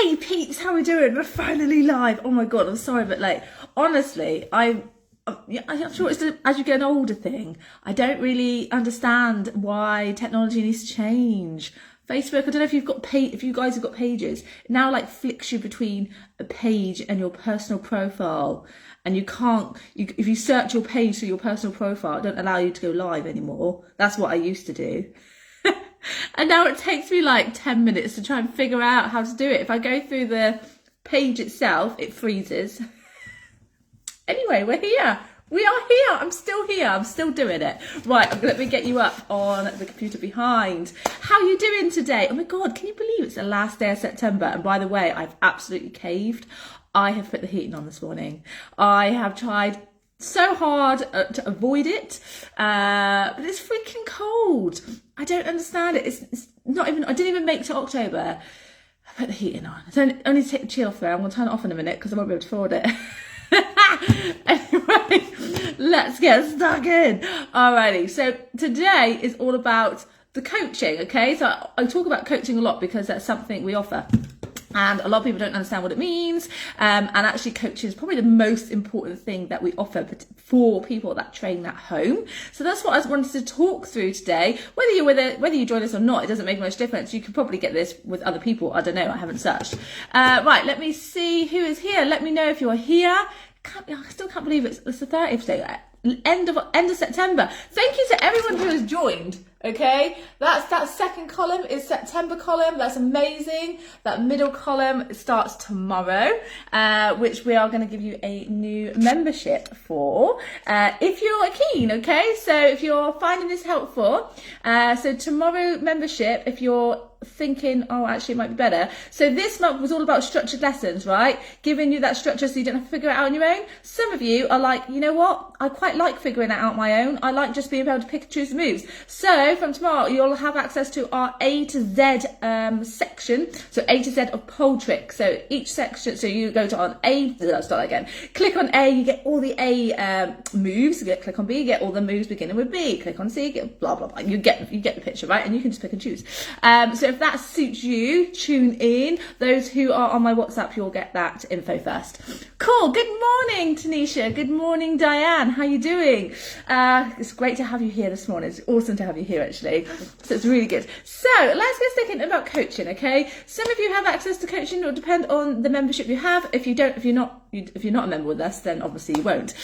Hey peeps, how are we doing? We're finally live. Oh my god, I'm sorry, but like honestly, I'm sure it's as you get an older thing. I don't really understand why technology needs to change. Facebook, I don't know if if you guys have got pages. It now like flicks you between a page and your personal profile, and you can't. If you search your page through your personal profile, it don't allow you to go live anymore. That's what I used to do. And now it takes me like 10 minutes to try and figure out how to do it. If I go through the page itself, it freezes. Anyway, we're here. We are here. I'm still here. I'm still doing it. Right, let me get you up on the computer behind. How are you doing today? Oh my God, can you believe it's the last day of September? And by the way, I've absolutely caved. I have put the heating on this morning. I have tried so hard to avoid it, but it's freaking cold. I don't understand it. It's not even, I didn't even make it to October. I put the heating on. It's only take the chill off there. I'm going to turn it off in a minute because I won't be able to afford it. Anyway, let's get stuck in. Alrighty, so today is all about the coaching, okay? So I talk about coaching a lot because that's something we offer. And a lot of people don't understand what it means. And actually coaching is probably the most important thing that we offer for people that train at home. So that's what I wanted to talk through today. Whether you join us or not, it doesn't make much difference. You could probably get this with other people. I don't know. I haven't searched. Right. Let me see who is here. Let me know if you're here. I still can't believe it's the 30th day. End of September. Thank you to everyone who has joined. Okay, that second column is September column. That's amazing. That middle column starts tomorrow, which we are going to give you a new membership for, if you're keen. Okay, so if you're finding this helpful, so tomorrow membership, if you're thinking, oh, actually it might be better. So this month was all about structured lessons, right? Giving you that structure so you don't have to figure it out on your own. Some of you are like, you know what? I quite like figuring it out on my own. I like just being able to pick and choose the moves. So from tomorrow, you'll have access to our A to Z section. So A to Z of pole tricks. So each section, so you go to on A, let's start again. Click on A, you get all the A moves. Click on B, you get all the moves beginning with B. Click on C, you get blah, blah, blah. You get the picture, right? And you can just pick and choose. So if that suits you, tune in. Those who are on my WhatsApp, you'll get that info first. Cool. Good morning, Tanisha. Good morning, Diane. How you doing? It's great to have you here this morning. It's awesome to have you here, actually. So it's really good. So let's get thinking about coaching, okay? Some of you have access to coaching. It will depend on the membership you have. If you're not a member with us, then obviously you won't.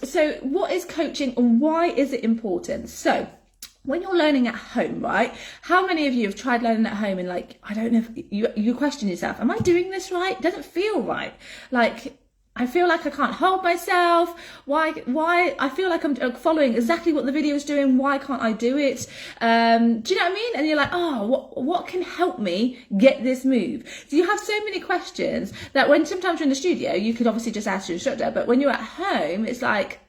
So what is coaching and why is it important? So when you're learning at home, right? How many of you have tried learning at home and like, I don't know if you question yourself, am I doing this right? It doesn't feel right. Like, I feel like I can't hold myself. Why? I feel like I'm following exactly what the video is doing. Why can't I do it? Do you know what I mean? And you're like, oh, what can help me get this move? So you have so many questions that sometimes you're in the studio, you could obviously just ask your instructor, but when you're at home, it's like,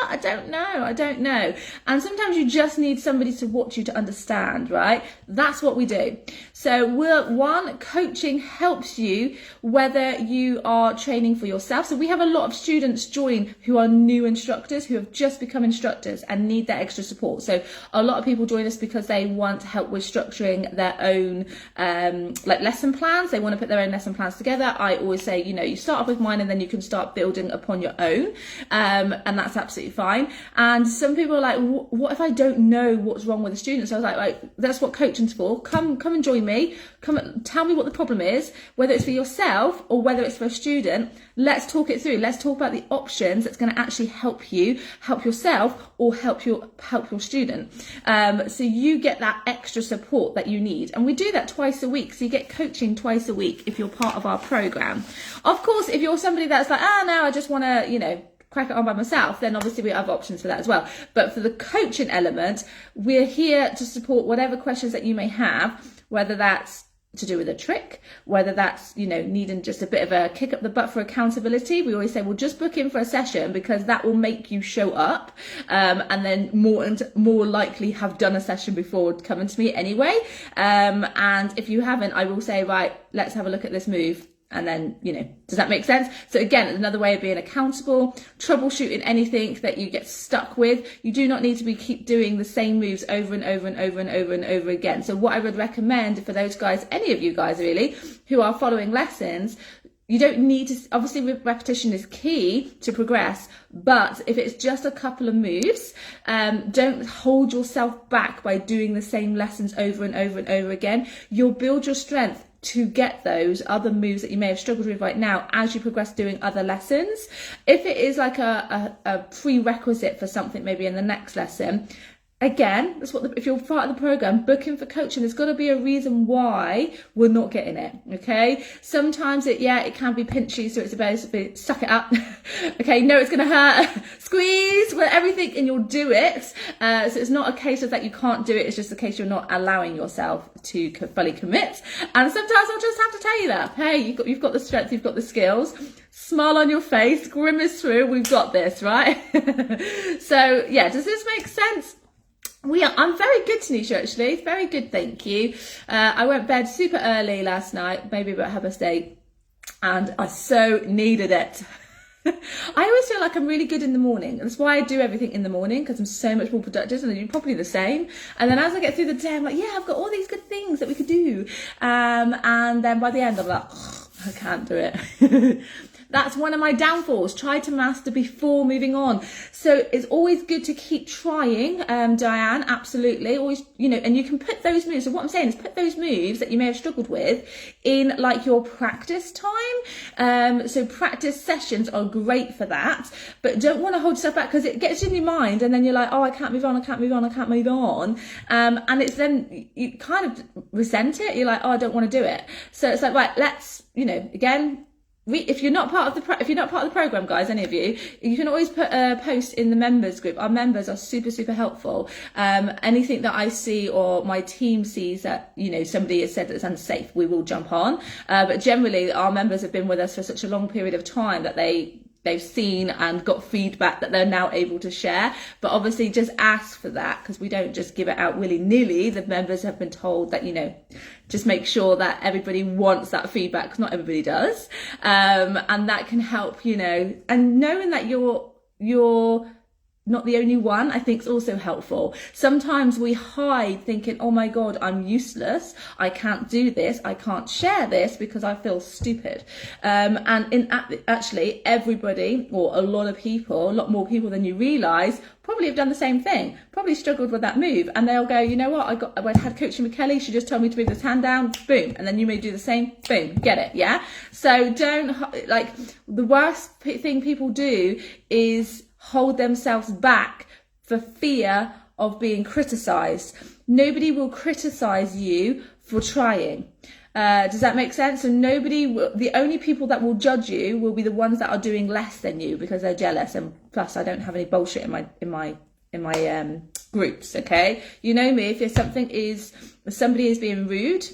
I don't know. And sometimes you just need somebody to watch you to understand, right? That's what we do. So coaching helps you whether you are training for yourself. So we have a lot of students join who are new instructors, who have just become instructors and need that extra support. So a lot of people join us because they want help with structuring their own like lesson plans. They want to put their own lesson plans together. I always say, you start off with mine and then you can start building upon your own. And that's absolutely fine. And some people are like, what if I don't know what's wrong with the students? So I was like, that's what coaching's for. Come and join me. Come and tell me what the problem is, whether it's for yourself or whether it's for a student. Let's talk it through. Let's talk about the options that's going to actually help you, help yourself, or help your student. So you get that extra support that you need. And we do that twice a week. So you get coaching twice a week if you're part of our program. Of course, if you're somebody that's like, no, I just want to, crack it on by myself, then obviously we have options for that as well. But for the coaching element, we're here to support whatever questions that you may have, whether that's to do with a trick, whether that's, needing just a bit of a kick up the butt for accountability. We always say, well, just book in for a session because that will make you show up, and then more likely have done a session before coming to me anyway. And if you haven't, I will say, right, let's have a look at this move. And then, does that make sense? So again, another way of being accountable, troubleshooting anything that you get stuck with. You do not need to keep doing the same moves over and over and over and over and over again. So what I would recommend for those guys, any of you guys really, who are following lessons, you don't need to, obviously repetition is key to progress, but if it's just a couple of moves, don't hold yourself back by doing the same lessons over and over and over again. You'll build your strength to get those other moves that you may have struggled with right now as you progress doing other lessons. If it is like a prerequisite for something maybe in the next lesson, again, that's what if you're part of the program, booking for coaching, there's got to be a reason why we're not getting it. Okay, sometimes it can be pinchy, so it's about to suck it up. Okay, no, it's going to hurt. Squeeze with everything, and you'll do it. So it's not a case of that you can't do it. It's just a case you're not allowing yourself to fully commit. And sometimes I'll just have to tell you that. Hey, you've got the strength, you've got the skills. Smile on your face, grimace through. We've got this, right? So yeah, does this make sense? I'm very good, Tanisha, actually. Very good, thank you. I went to bed super early last night, maybe about 8:30, and I so needed it. I always feel like I'm really good in the morning. That's why I do everything in the morning, because I'm so much more productive, and you're probably the same. And then as I get through the day, I'm like, yeah, I've got all these good things that we could do. And then by the end, I'm like, I can't do it. That's one of my downfalls. Try to master before moving on. So it's always good to keep trying, Diane, absolutely. Always, and you can put those moves. So what I'm saying is put those moves that you may have struggled with in like your practice time. So practice sessions are great for that, but don't want to hold yourself back, because it gets in your mind and then you're like, oh, I can't move on, I can't move on, I can't move on. And it's then you kind of resent it. You're like, oh, I don't want to do it. So it's like, right, let's, again, if you're not part of the program, guys, any of you can always put a post in the members group. Our members are super, super helpful. Anything that I see or my team sees that, somebody has said that it's unsafe, we will jump on. But generally, our members have been with us for such a long period of time that they've seen and got feedback that they're now able to share. But obviously just ask for that, because we don't just give it out willy-nilly. The members have been told that, just make sure that everybody wants that feedback, because not everybody does. And that can help, and knowing that you're not the only one, I think is also helpful. Sometimes we hide thinking, oh my God, I'm useless. I can't do this. I can't share this because I feel stupid. Actually, everybody, or a lot of people, a lot more people than you realize, probably have done the same thing, probably struggled with that move. And they'll go, you know what, I had coaching with Kelly. She just told me to move this hand down, boom. And then you may do the same, boom, get it, yeah? So the worst thing people do is hold themselves back for fear of being criticized. Nobody will criticize you for trying. Does that make sense? So the only people that will judge you will be the ones that are doing less than you, because they're jealous. And plus, I don't have any bullshit in my groups. Okay, you know me. If somebody is being rude,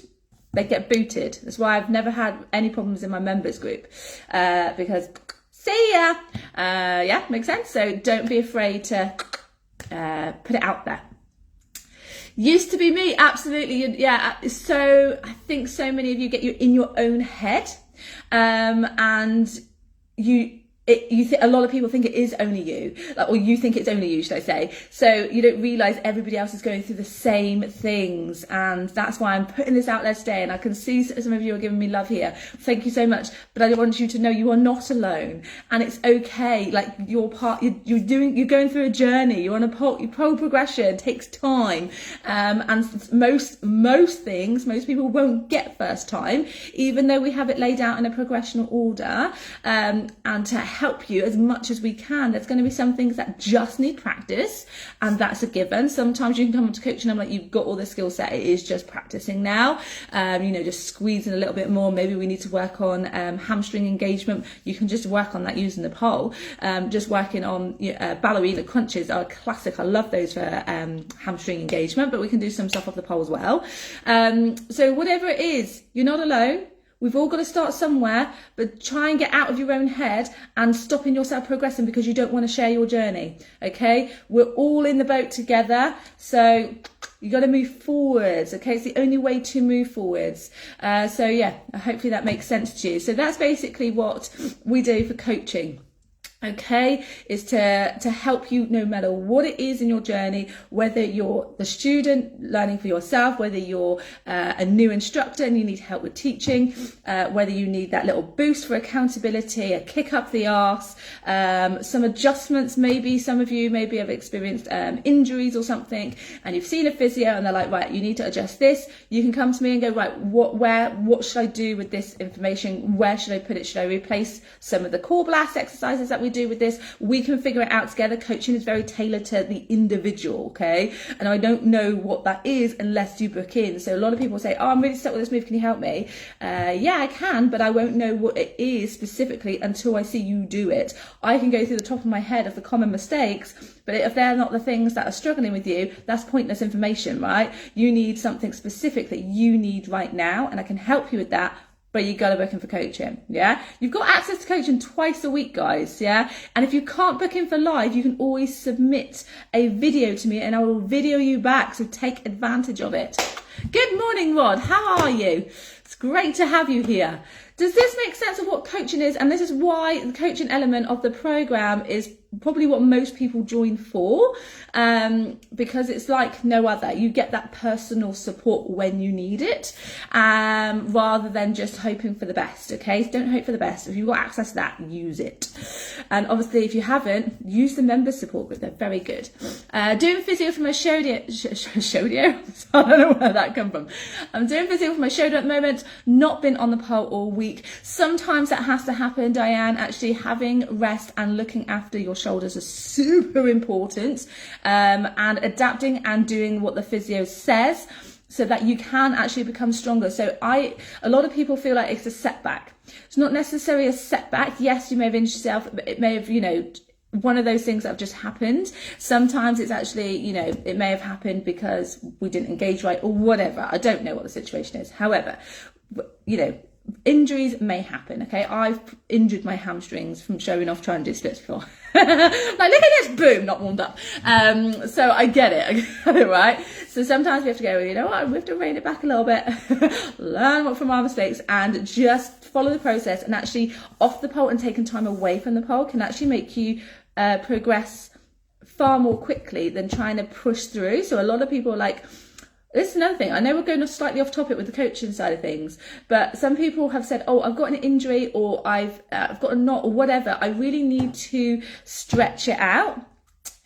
they get booted. That's why I've never had any problems in my members group, because see ya. Yeah, makes sense. So don't be afraid to put it out there. Used to be me, absolutely. Yeah, so I think so many of you get you in your own head, and a lot of people think it is only you, or you think it's only you, should I say. So you don't realize everybody else is going through the same things. And that's why I'm putting this out there today. And I can see some of you are giving me love here. Thank you so much. But I want you to know you are not alone, and it's okay. Like you're going through a journey. You're on a pole progression. It takes time. And most people won't get first time, even though we have it laid out in a progressional order, and to help you as much as we can. There's going to be some things that just need practice, and that's a given. Sometimes you can come to coaching, I'm like, you've got all the skill set, it is just practicing now. Just squeezing a little bit more. Maybe we need to work on hamstring engagement. You can just work on that using the pole. Just working on ballerina crunches are a classic. I love those for hamstring engagement, but we can do some stuff off the pole as well. So whatever it is, you're not alone. We've all got to start somewhere, but try and get out of your own head and stopping yourself progressing because you don't want to share your journey. Okay, we're all in the boat together. So You got to move forwards, okay? It's the only way to move forwards. So yeah, hopefully that makes sense to you. So that's basically what we do for coaching. Okay, is to help you no matter what it is in your journey, whether you're the student learning for yourself, whether you're a new instructor and you need help with teaching, whether you need that little boost for accountability, a kick up the arse, some adjustments. Maybe some of you maybe have experienced injuries or something, and you've seen a physio and they're like, right, you need to adjust this. You can come to me and go, right, what should I do with this information? Where should I put it? Should I replace some of the core blast exercises that we do with this? We can figure it out together. Coaching is very tailored to the individual, okay? And I don't know what that is unless you book in. So a lot of people say, oh, I'm really stuck with this move, can you help me? Yeah, I can, but I won't know what it is specifically until I see you do it. I can go through the top of my head of the common mistakes, but if they're not the things that are struggling with you, that's pointless information, right? You need something specific that you need right now, and I can help you with that. But you got to book in for coaching, yeah? You've got access to coaching twice a week, guys, yeah? And if you can't book in for live, you can always submit a video to me and I will video you back, so take advantage of it. Good morning, Rod. How are you? It's great to have you here. Does this make sense of what coaching is? And this is why the coaching element of the program is probably what most people join for, because it's like no other. You get that personal support when you need it, rather than just hoping for the best, okay? So don't hope for the best. If you've got access to that, use it. And obviously, if you haven't, use the member support group. They're very good. Doing physio from my shoulder. I don't know where that come from. I'm doing physio from my shoulder at the moment. Not been on the pole all week. Sometimes that has to happen, Diane. Actually, having rest and looking after your shoulders are super important, and adapting and doing what the physio says so that you can actually become stronger. So a lot of people feel like it's a setback. It's not necessarily a setback. Yes, you may have injured yourself, but it may have, one of those things that have just happened. Sometimes it's actually, it may have happened because we didn't engage right or whatever. I don't know what the situation is. However, injuries may happen, okay? I've injured my hamstrings from showing off trying to do splits before. Like, look at this, boom, not warmed up. So I get it, right? So sometimes we have to go, you know what, we have to rein it back a little bit, learn from our mistakes, and just follow the process. And actually, off the pole and taking time away from the pole can actually make you progress far more quickly than trying to push through. So a lot of people are like, this is another thing. I know we're going slightly off topic with the coaching side of things, but some people have said, oh, I've got an injury, or I've got a knot, or whatever. I really need to stretch it out.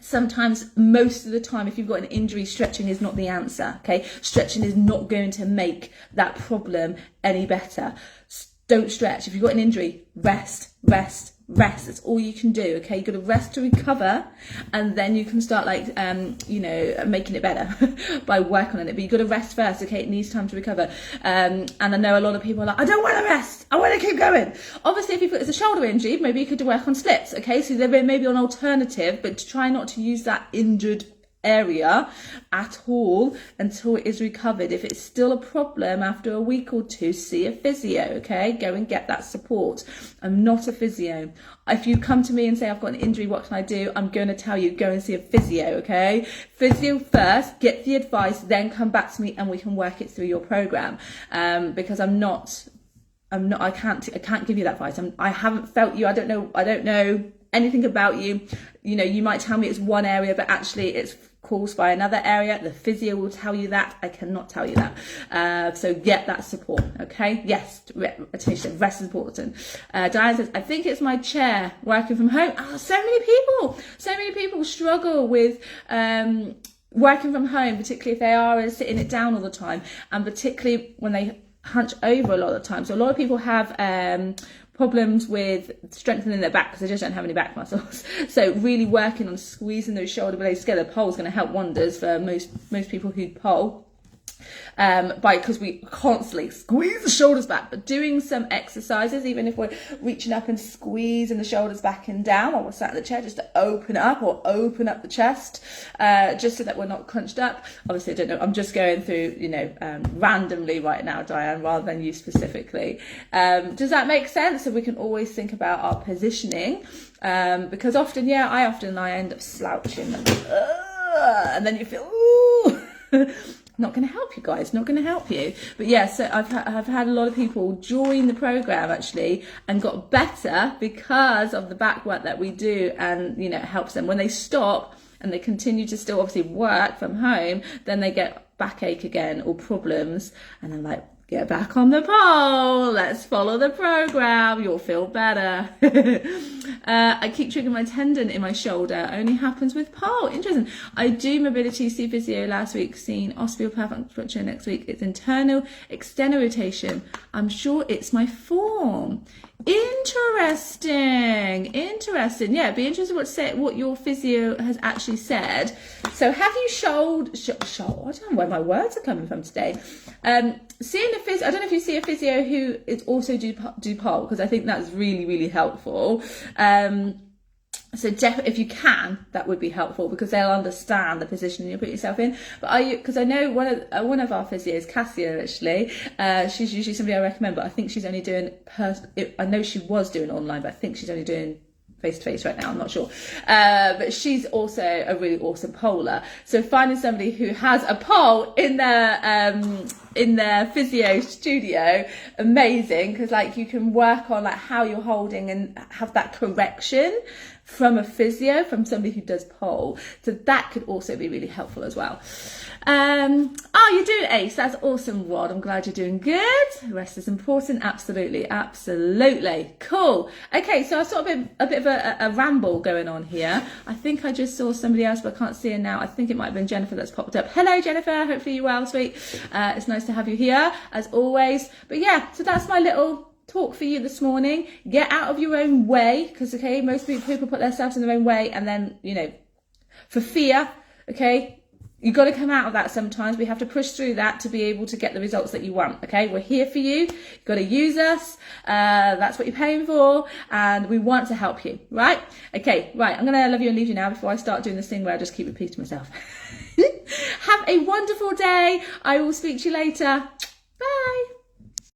Sometimes, most of the time, if you've got an injury, stretching is not the answer, okay? Stretching is not going to make that problem any better. Don't stretch. If you've got an injury, rest. That's all you can do, okay? You've got to rest to recover, and then you can start making it better by working on it. But you've got to rest first, okay? It needs time to recover. And I know a lot of people are like, I don't want to rest. I want to keep going. Obviously, if it's a shoulder injury, maybe you could work on splits, okay? So there may be an alternative, but to try not to use that injured area at all until it is recovered. If it's still a problem after a week or two, see a physio, okay? Go and get that support. I'm not a physio. If you come to me and say, I've got an injury, what can I do? I'm going to tell you, go and see a physio, okay? Physio first, get the advice, then come back to me and we can work it through your program. Because I can't give you that advice. I haven't felt you. I don't know anything about you. You might tell me it's one area, but actually it's caused by another area. The physio will tell you that. I cannot tell you that. So get that support, okay? Yes, Tanisha, rest is important. Diane says, I think it's my chair working from home. Oh, so many people struggle with working from home, particularly if they are sitting it down all the time, and particularly when they hunch over a lot of the time. So a lot of people have problems with strengthening their back because they just don't have any back muscles. So really working on squeezing those shoulder blades together. Pole is going to help wonders for most people who pole. Because we constantly squeeze the shoulders back, but doing some exercises, even if we're reaching up and squeezing the shoulders back and down while we're sat in the chair, just to open up the chest, just so that we're not crunched up. Obviously, I don't know, I'm just going through, randomly right now, Diane, rather than you specifically. Does that make sense? So we can always think about our positioning, because often, I end up slouching and then you feel, ooh. Not going to help you guys, not going to help you. But yeah, so I've had a lot of people join the program actually and got better because of the back work that we do, and it helps them when they stop and they continue to still obviously work from home, then they get backache again or problems, and I'm like, get back on the pole, let's follow the program, you'll feel better. I keep triggering my tendon in my shoulder, only happens with pole. Interesting. I do mobility, see physio last week, seen osteopath acupuncture next week. It's internal external rotation. I'm sure it's my form. Interesting. Yeah, it'd be interesting what your physio has actually said. So have you I don't know where my words are coming from today. Seeing a physio, I don't know if you see a physio who is also do pole, because I think that's really, really helpful. So if you can, that would be helpful, because they'll understand the position you put yourself in. But because I know one of our physios, Cassia, actually, she's usually somebody I recommend, but I think she's only doing I know she was doing online, but I think she's only doing face-to-face right now, I'm not sure. But she's also a really awesome poler. So finding somebody who has a pole in their physio studio, amazing, because like you can work on like how you're holding and have that correction from a physio, from somebody who does pole. So that could also be really helpful as well. You're doing ace. That's awesome, Rod. I'm glad you're doing good. Rest is important. Absolutely. Cool. Okay, so I saw a bit of a ramble going on here. I think I just saw somebody else, but I can't see her now. I think it might have been Jennifer that's popped up. Hello, Jennifer. Hopefully you're well, sweet. It's nice to have you here, as always. But yeah, so that's my little talk for you this morning. Get out of your own way, because most people put themselves in their own way, and then for fear, you've got to come out of that sometimes. We have to push through that to be able to get the results that you want. We're here for you. You've got to use us. That's what you're paying for, and we want to help you, right? Right, I'm gonna love you and leave you now before I start doing this thing where I just keep repeating myself. Have a wonderful day. I will speak to you later. Bye.